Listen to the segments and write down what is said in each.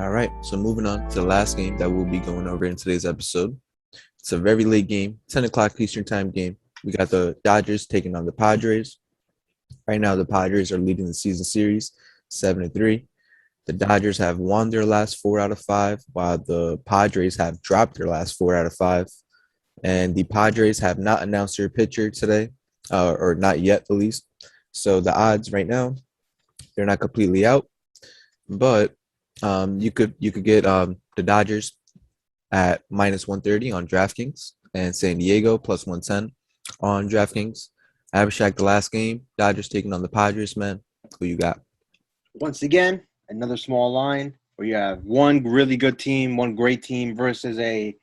All right, so moving on to the last game that we'll be going over in today's episode. It's a very late game, 10 o'clock Eastern time game. We got the Dodgers taking on the Padres. Right now, the Padres are leading the season series 7-3. The Dodgers have won their last 4 out of 5, while the Padres have dropped their last 4 out of 5. And the Padres have not announced their pitcher today, or not yet at least. So the odds right now, they're not completely out, but you could get the Dodgers at -130 on DraftKings and San Diego plus 110 on DraftKings. Abhishek, the last game, Dodgers taking on the Padres, man. Who you got? Once again, another small line where you have one really good team, one great team versus a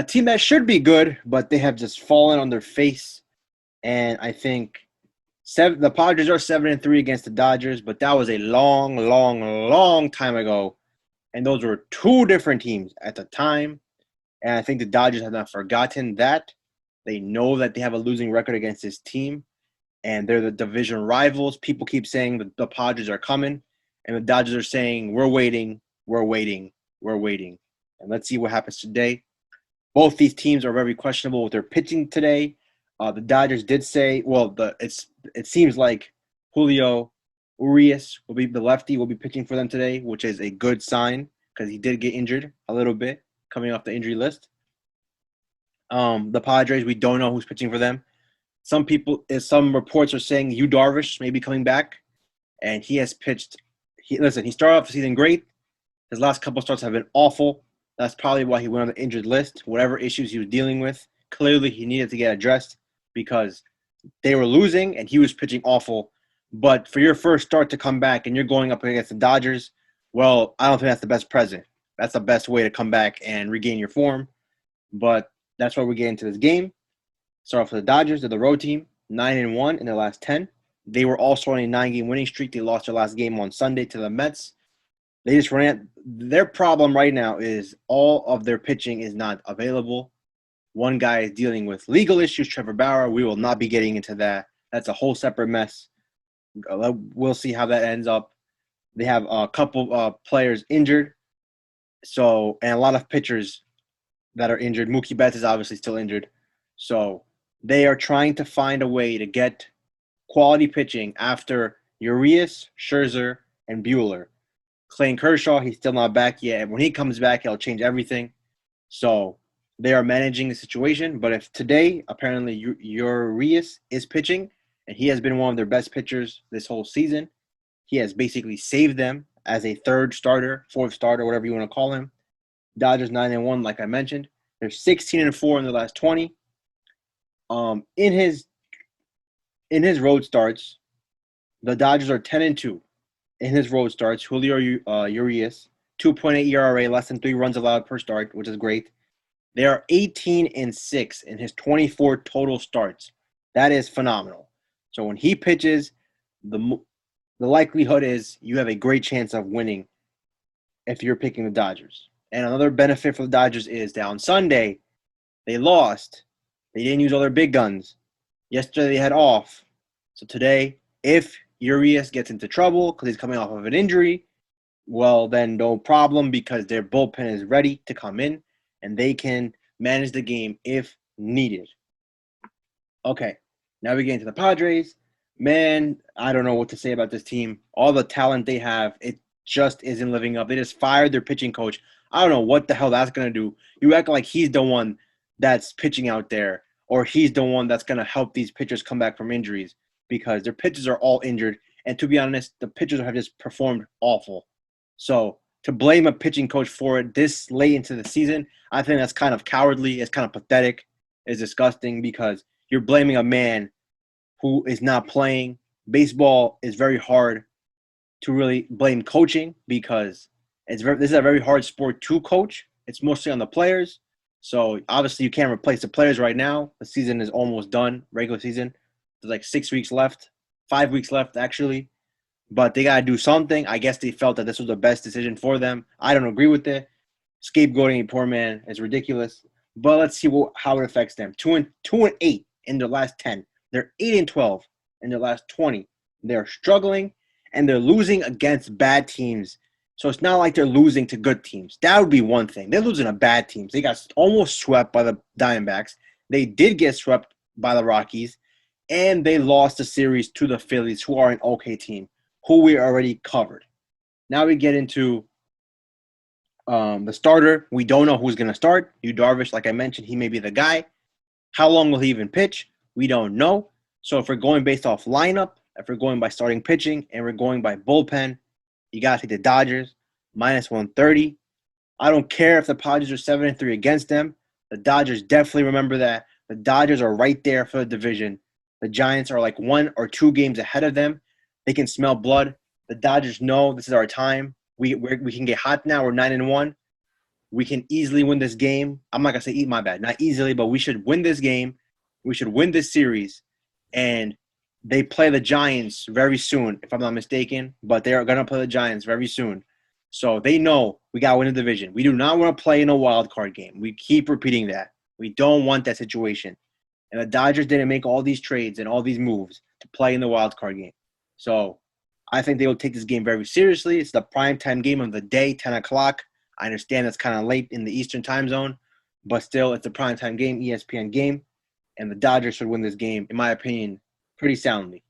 team that should be good, but they have just fallen on their face. And I think the Padres are 7-3 against the Dodgers, but that was a long, long, long time ago. And those were two different teams at the time. And I think the Dodgers have not forgotten that. They know that they have a losing record against this team, and they're the division rivals. People keep saying that the Padres are coming, and the Dodgers are saying, we're waiting, we're waiting, we're waiting. And let's see what happens today. Both these teams are very questionable with their pitching today. The Dodgers did say, it seems like Julio Urias will be the lefty will be pitching for them today, which is a good sign because he did get injured a little bit coming off the injury list. The Padres, we don't know who's pitching for them. Some reports are saying Yu Darvish may be coming back, and he has pitched. He started off the season great. His last couple starts have been awful. That's probably why he went on the injured list. Whatever issues he was dealing with, clearly he needed to get addressed because they were losing and he was pitching awful. But for your first start to come back and you're going up against the Dodgers, well, I don't think that's the best present. That's the best way to come back and regain your form. But that's why we get into this game. Start off with the Dodgers. They're the road team, 9-1 in their last 10. They were also on a 9-game winning streak. They lost their last game on Sunday to the Mets. They just ran. Their problem right now is all of their pitching is not available. One guy is dealing with legal issues, Trevor Bauer. We will not be getting into that. That's a whole separate mess. We'll see how that ends up. They have a couple players injured, and a lot of pitchers that are injured. Mookie Betts is obviously still injured. So they are trying to find a way to get quality pitching after Urias, Scherzer, and Buehler. Clayton Kershaw, he's still not back yet. And when he comes back, he'll change everything. So they are managing the situation. But if today, apparently, Urias is pitching, and he has been one of their best pitchers this whole season, he has basically saved them as a third starter, fourth starter, whatever you want to call him. Dodgers 9-1, like I mentioned. They're 16-4 in the last 20. In his road starts, the Dodgers are 10-2 in his road starts. Julio Urias, 2.8 ERA, less than 3 runs allowed per start, which is great. They are 18-6 in his 24 total starts. That is phenomenal. So when he pitches, the likelihood is you have a great chance of winning if you're picking the Dodgers. And another benefit for the Dodgers is that on Sunday, they lost. They didn't use all their big guns. Yesterday, they had off. So today, if Urias gets into trouble because he's coming off of an injury, well, then no problem because their bullpen is ready to come in and they can manage the game if needed. Okay, now we get into the Padres. Man, I don't know what to say about this team. All the talent they have, it just isn't living up. They just fired their pitching coach. I don't know what the hell that's going to do. You act like he's the one that's pitching out there, or he's the one that's going to help these pitchers come back from injuries because their pitchers are all injured. And to be honest, the pitchers have just performed awful. So to blame a pitching coach for it this late into the season, I think that's kind of cowardly. It's kind of pathetic. It's disgusting because you're blaming a man who is not playing. Baseball is very hard to really blame coaching because this is a very hard sport to coach. It's mostly on the players. So obviously you can't replace the players right now. The season is almost done, regular season. There's like 6 weeks left, 5 weeks left actually. But they got to do something. I guess they felt that this was the best decision for them. I don't agree with it. Scapegoating a poor man is ridiculous. But let's see how it affects them. 2-8 in their last 10. They're 8-12 in their last 20. They're struggling, and they're losing against bad teams So it's not like they're losing to good teams. That would be one thing. They're losing to bad teams. They got almost swept by the Diamondbacks. They did get swept by the Rockies. And they lost the series to the Phillies, who are an okay team, who we already covered. Now we get into the starter. We don't know who's going to start. Yu Darvish, like I mentioned, he may be the guy. How long will he even pitch? We don't know. So if we're going based off lineup, if we're going by starting pitching, and we're going by bullpen, you got to take the Dodgers, minus 130. I don't care if the Padres are 7-3 against them. The Dodgers definitely remember that. The Dodgers are right there for the division. The Giants are like 1 or 2 games ahead of them. They can smell blood. The Dodgers know this is our time. We can get hot now. We're 9-1. We can easily win this game. I'm not going to say eat my bad. Not easily, but we should win this game. We should win this series. And they play the Giants very soon, if I'm not mistaken. But they are going to play the Giants very soon. So they know we got to win the division. We do not want to play in a wild card game. We keep repeating that. We don't want that situation. And the Dodgers didn't make all these trades and all these moves to play in the wild card game. So I think they will take this game very seriously. It's the primetime game of the day, 10 o'clock. I understand it's kind of late in the Eastern time zone, but still it's a primetime game, ESPN game. And the Dodgers should win this game, in my opinion, pretty soundly.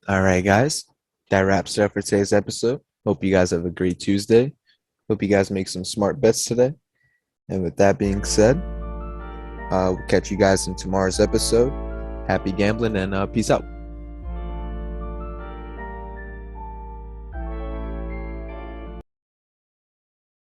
All right, guys. That wraps it up for today's episode. Hope you guys have a great Tuesday. Hope you guys make some smart bets today. And with that being said, we'll catch you guys in tomorrow's episode. Happy gambling and peace out.